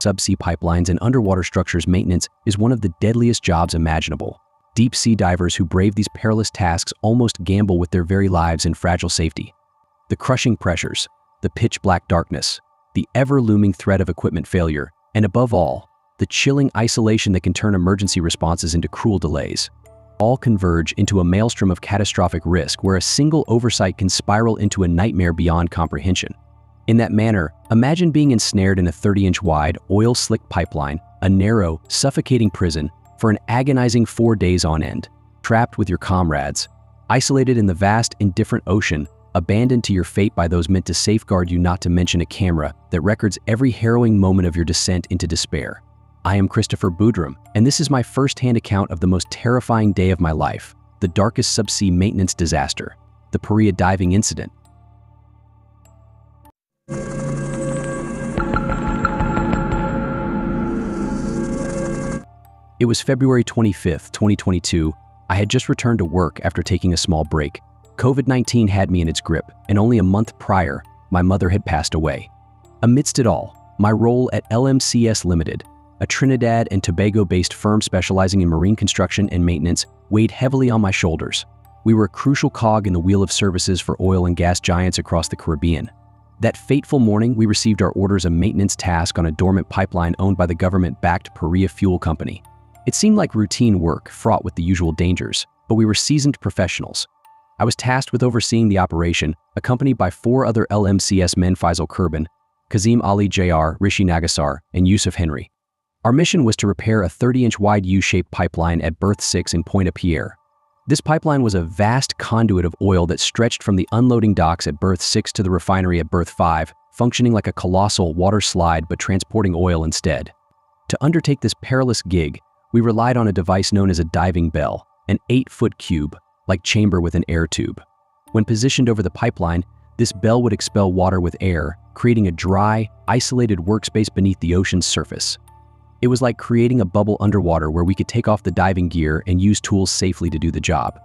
Subsea pipelines and underwater structures maintenance is one of the deadliest jobs imaginable. Deep-sea divers who brave these perilous tasks almost gamble with their very lives in fragile safety. The crushing pressures, the pitch-black darkness, the ever-looming threat of equipment failure, and above all, the chilling isolation that can turn emergency responses into cruel delays, all converge into a maelstrom of catastrophic risk where a single oversight can spiral into a nightmare beyond comprehension. In that manner, imagine being ensnared in a 30-inch wide, oil-slicked pipeline, a narrow, suffocating prison, for an agonizing 4 days on end, trapped with your comrades, isolated in the vast, indifferent ocean, abandoned to your fate by those meant to safeguard you, not to mention a camera that records every harrowing moment of your descent into despair. I am Christopher Boodram, and this is my first-hand account of the most terrifying day of my life, the darkest subsea maintenance disaster, the Paria diving incident. It was February 25th, 2022. I had just returned to work after taking a small break. COVID-19 had me in its grip, and only a month prior, my mother had passed away. Amidst it all, my role at LMCS Limited, a Trinidad and Tobago-based firm specializing in marine construction and maintenance, weighed heavily on my shoulders. We were a crucial cog in the wheel of services for oil and gas giants across the Caribbean. That fateful morning, we received our orders a maintenance task on a dormant pipeline owned by the government-backed Paria Fuel Company. It seemed like routine work, fraught with the usual dangers, but we were seasoned professionals. I was tasked with overseeing the operation, accompanied by 4 other LMCS men: Faisal Kurban, Kazim Ali Jr., Rishi Nagasar, and Yusuf Henry. Our mission was to repair a 30-inch wide U-shaped pipeline at berth 6 in Paria. This pipeline was a vast conduit of oil that stretched from the unloading docks at berth 6 to the refinery at berth 5, functioning like a colossal water slide but transporting oil instead. To undertake this perilous gig, we relied on a device known as a diving bell, an 8-foot cube-like chamber with an air tube. When positioned over the pipeline, this bell would expel water with air, creating a dry, isolated workspace beneath the ocean's surface. It was like creating a bubble underwater where we could take off the diving gear and use tools safely to do the job.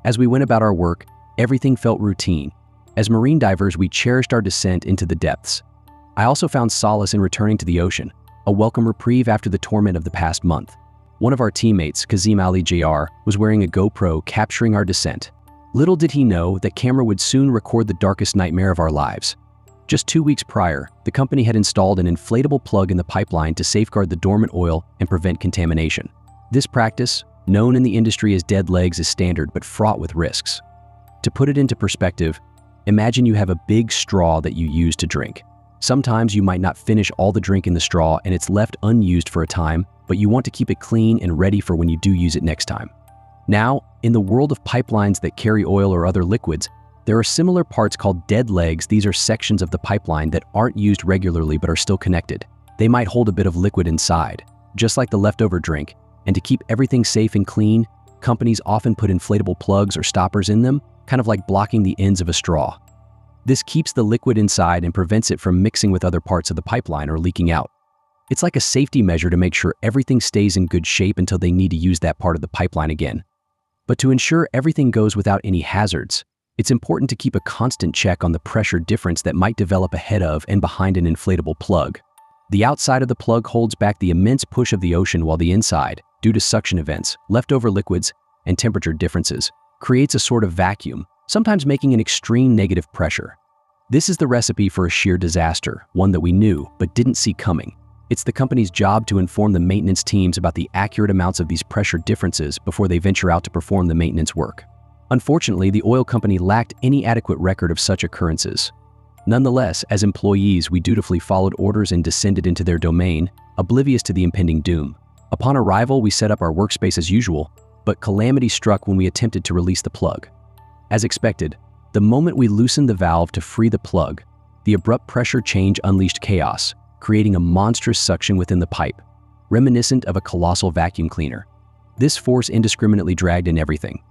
As we went about our work, everything felt routine. As marine divers, we cherished our descent into the depths. I also found solace in returning to the ocean, a welcome reprieve after the torment of the past month. One of our teammates, Kazim Ali Jr., was wearing a GoPro capturing our descent. Little did he know that camera would soon record the darkest nightmare of our lives. Just 2 weeks prior, the company had installed an inflatable plug in the pipeline to safeguard the dormant oil and prevent contamination. This practice, known in the industry as dead legs, is standard but fraught with risks. To put it into perspective, imagine you have a big straw that you use to drink. Sometimes you might not finish all the drink in the straw and it's left unused for a time, but you want to keep it clean and ready for when you do use it next time. Now, in the world of pipelines that carry oil or other liquids, there are similar parts called dead legs. These are sections of the pipeline that aren't used regularly but are still connected. They might hold a bit of liquid inside, just like the leftover drink, and to keep everything safe and clean, companies often put inflatable plugs or stoppers in them, kind of like blocking the ends of a straw. This keeps the liquid inside and prevents it from mixing with other parts of the pipeline or leaking out. It's like a safety measure to make sure everything stays in good shape until they need to use that part of the pipeline again. But to ensure everything goes without any hazards, it's important to keep a constant check on the pressure difference that might develop ahead of and behind an inflatable plug. The outside of the plug holds back the immense push of the ocean, while the inside, due to suction events, leftover liquids, and temperature differences, creates a sort of vacuum, sometimes making an extreme negative pressure. This is the recipe for a sheer disaster, one that we knew but didn't see coming. It's the company's job to inform the maintenance teams about the accurate amounts of these pressure differences before they venture out to perform the maintenance work. Unfortunately, the oil company lacked any adequate record of such occurrences. Nonetheless, as employees, we dutifully followed orders and descended into their domain, oblivious to the impending doom. Upon arrival, we set up our workspace as usual, but calamity struck when we attempted to release the plug. As expected, the moment we loosened the valve to free the plug, the abrupt pressure change unleashed chaos, creating a monstrous suction within the pipe, reminiscent of a colossal vacuum cleaner. This force indiscriminately dragged in everything: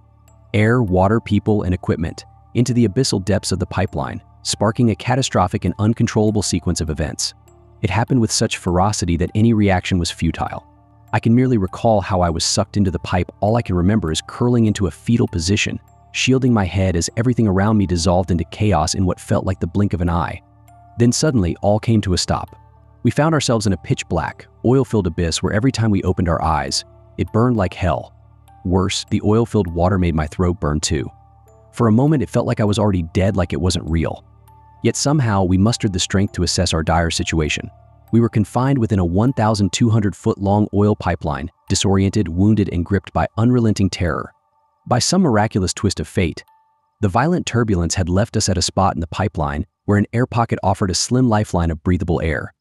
air, water, people, and equipment into the abyssal depths of the pipeline, sparking a catastrophic and uncontrollable sequence of events. It happened with such ferocity that any reaction was futile. I can merely recall how I was sucked into the pipe. All I can remember is curling into a fetal position, shielding my head as everything around me dissolved into chaos in what felt like the blink of an eye. Then suddenly, all came to a stop. We found ourselves in a pitch-black, oil-filled abyss where every time we opened our eyes, it burned like hell. Worse, the oil-filled water made my throat burn too. For a moment, it felt like I was already dead, like it wasn't real. Yet somehow, we mustered the strength to assess our dire situation. We were confined within a 1,200-foot-long oil pipeline, disoriented, wounded, and gripped by unrelenting terror. By some miraculous twist of fate, the violent turbulence had left us at a spot in the pipeline where an air pocket offered a slim lifeline of breathable air.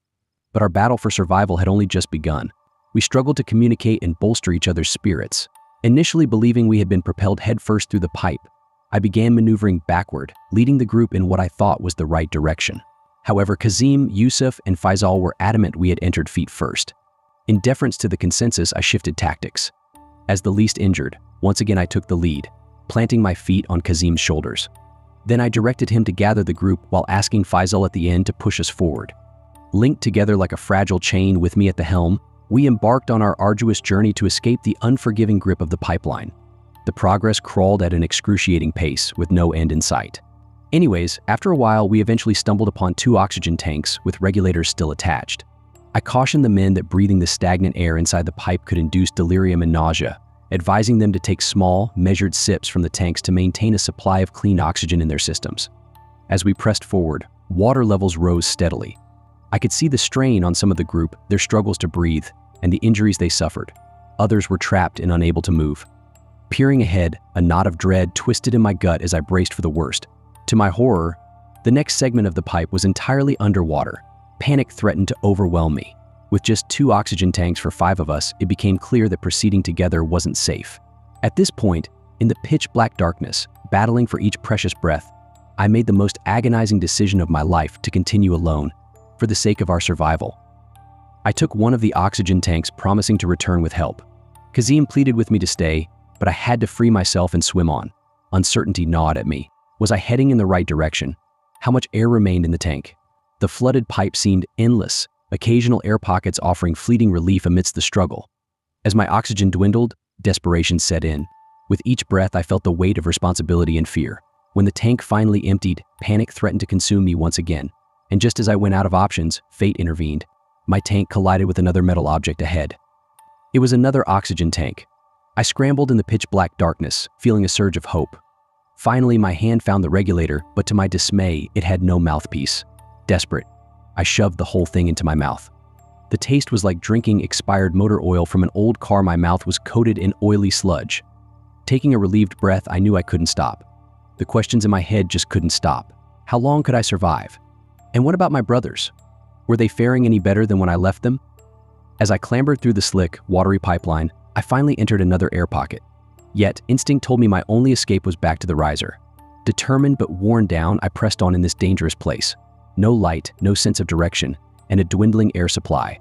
But our battle for survival had only just begun. We struggled to communicate and bolster each other's spirits. Initially believing we had been propelled headfirst through the pipe, I began maneuvering backward, leading the group in what I thought was the right direction. However, Kazim, Yusuf, and Faisal were adamant we had entered feet first. In deference to the consensus, I shifted tactics. As the least injured, once again I took the lead, planting my feet on Kazim's shoulders. Then I directed him to gather the group while asking Faisal at the end to push us forward. Linked together like a fragile chain with me at the helm, we embarked on our arduous journey to escape the unforgiving grip of the pipeline. The progress crawled at an excruciating pace with no end in sight. Anyways, after a while, we eventually stumbled upon 2 oxygen tanks with regulators still attached. I cautioned the men that breathing the stagnant air inside the pipe could induce delirium and nausea, advising them to take small, measured sips from the tanks to maintain a supply of clean oxygen in their systems. As we pressed forward, water levels rose steadily. I could see the strain on some of the group, their struggles to breathe, and the injuries they suffered. Others were trapped and unable to move. Peering ahead, a knot of dread twisted in my gut as I braced for the worst. To my horror, the next segment of the pipe was entirely underwater. Panic threatened to overwhelm me. With just 2 oxygen tanks for 5 of us, it became clear that proceeding together wasn't safe. At this point, in the pitch-black darkness, battling for each precious breath, I made the most agonizing decision of my life to continue alone, for the sake of our survival. I took one of the oxygen tanks, promising to return with help. Kazim pleaded with me to stay, but I had to free myself and swim on. Uncertainty gnawed at me. Was I heading in the right direction? How much air remained in the tank? The flooded pipe seemed endless, occasional air pockets offering fleeting relief amidst the struggle. As my oxygen dwindled, desperation set in. With each breath, I felt the weight of responsibility and fear. When the tank finally emptied, panic threatened to consume me once again. And just as I went out of options, fate intervened. My tank collided with another metal object ahead. It was another oxygen tank. I scrambled in the pitch-black darkness, feeling a surge of hope. Finally, my hand found the regulator, but to my dismay, it had no mouthpiece. Desperate, I shoved the whole thing into my mouth. The taste was like drinking expired motor oil from an old car. My mouth was coated in oily sludge. Taking a relieved breath, I knew I couldn't stop. The questions in my head just couldn't stop. How long could I survive? And what about my brothers? Were they faring any better than when I left them? As I clambered through the slick, watery pipeline, I finally entered another air pocket. Yet, instinct told me my only escape was back to the riser. Determined but worn down, I pressed on in this dangerous place. No light, no sense of direction, and a dwindling air supply.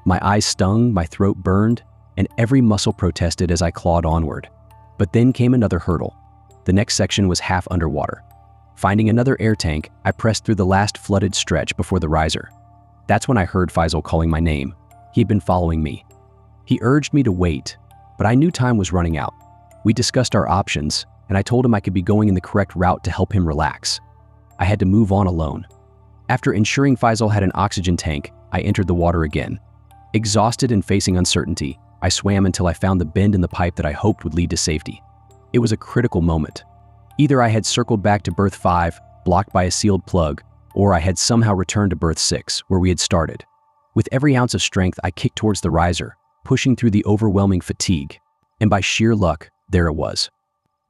My eyes stung, my throat burned, and every muscle protested as I clawed onward. But then came another hurdle. The next section was half underwater. Finding another air tank, I pressed through the last flooded stretch before the riser. That's when I heard Faisal calling my name. He had been following me. He urged me to wait, but I knew time was running out. We discussed our options, and I told him I could be going in the correct route to help him relax. I had to move on alone. After ensuring Faisal had an oxygen tank, I entered the water again. Exhausted and facing uncertainty, I swam until I found the bend in the pipe that I hoped would lead to safety. It was a critical moment. Either I had circled back to berth 5, blocked by a sealed plug, or I had somehow returned to berth 6, where we had started. With every ounce of strength, I kicked towards the riser, pushing through the overwhelming fatigue. And by sheer luck, there it was.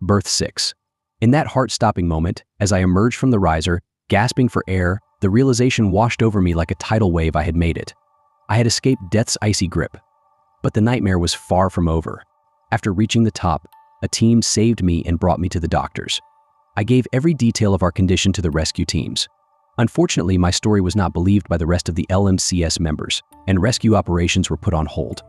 Berth 6. In that heart-stopping moment, as I emerged from the riser, gasping for air, the realization washed over me like a tidal wave. I had made it. I had escaped death's icy grip. But the nightmare was far from over. After reaching the top, a team saved me and brought me to the doctors. I gave every detail of our condition to the rescue teams. Unfortunately, my story was not believed by the rest of the LMCS members, and rescue operations were put on hold.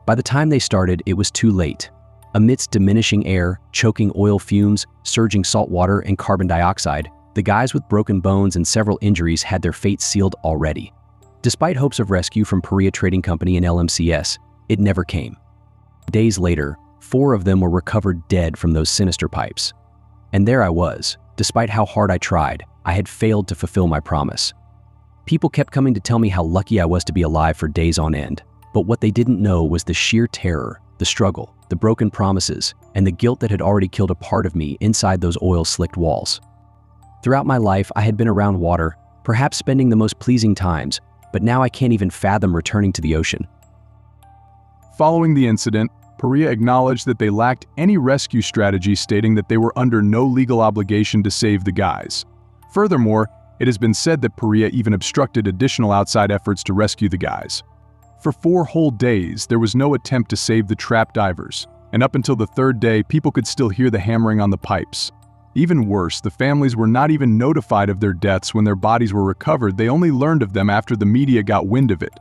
By the time they started, it was too late. Amidst diminishing air, choking oil fumes, surging salt water, and carbon dioxide, the guys with broken bones and several injuries had their fate sealed already. Despite hopes of rescue from Paria Trading Company and LMCS, it never came. Days later, 4 of them were recovered dead from those sinister pipes. And there I was. Despite how hard I tried, I had failed to fulfill my promise. People kept coming to tell me how lucky I was to be alive for days on end. But what they didn't know was the sheer terror, the struggle, the broken promises, and the guilt that had already killed a part of me inside those oil-slicked walls. Throughout my life, I had been around water, perhaps spending the most pleasing times, but now I can't even fathom returning to the ocean. Following the incident, Paria acknowledged that they lacked any rescue strategy, stating that they were under no legal obligation to save the guys. Furthermore, it has been said that Paria even obstructed additional outside efforts to rescue the guys. For 4 whole days, there was no attempt to save the trapped divers, and up until the 3rd day, people could still hear the hammering on the pipes. Even worse, the families were not even notified of their deaths when their bodies were recovered. They only learned of them after the media got wind of it.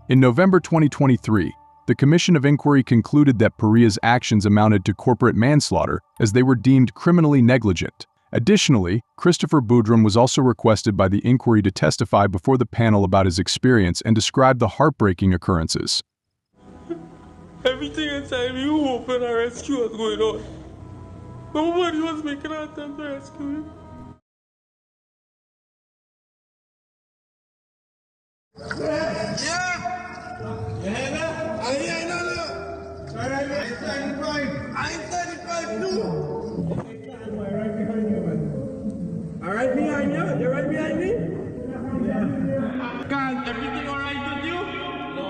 In November 2023, the Commission of Inquiry concluded that Paria's actions amounted to corporate manslaughter, as they were deemed criminally negligent. Additionally, Christopher Boodram was also requested by the inquiry to testify before the panel about his experience and describe the heartbreaking occurrences. Everything inside me hope and a rescue was going on. Nobody was making an attempt to rescue me. I'm 35 too. Alright behind you? You're right behind me? Yeah. Carl, everything alright with you? No.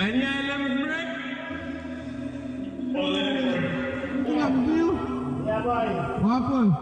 Any items break? All in. What happened to you? Yeah, boy. What happened?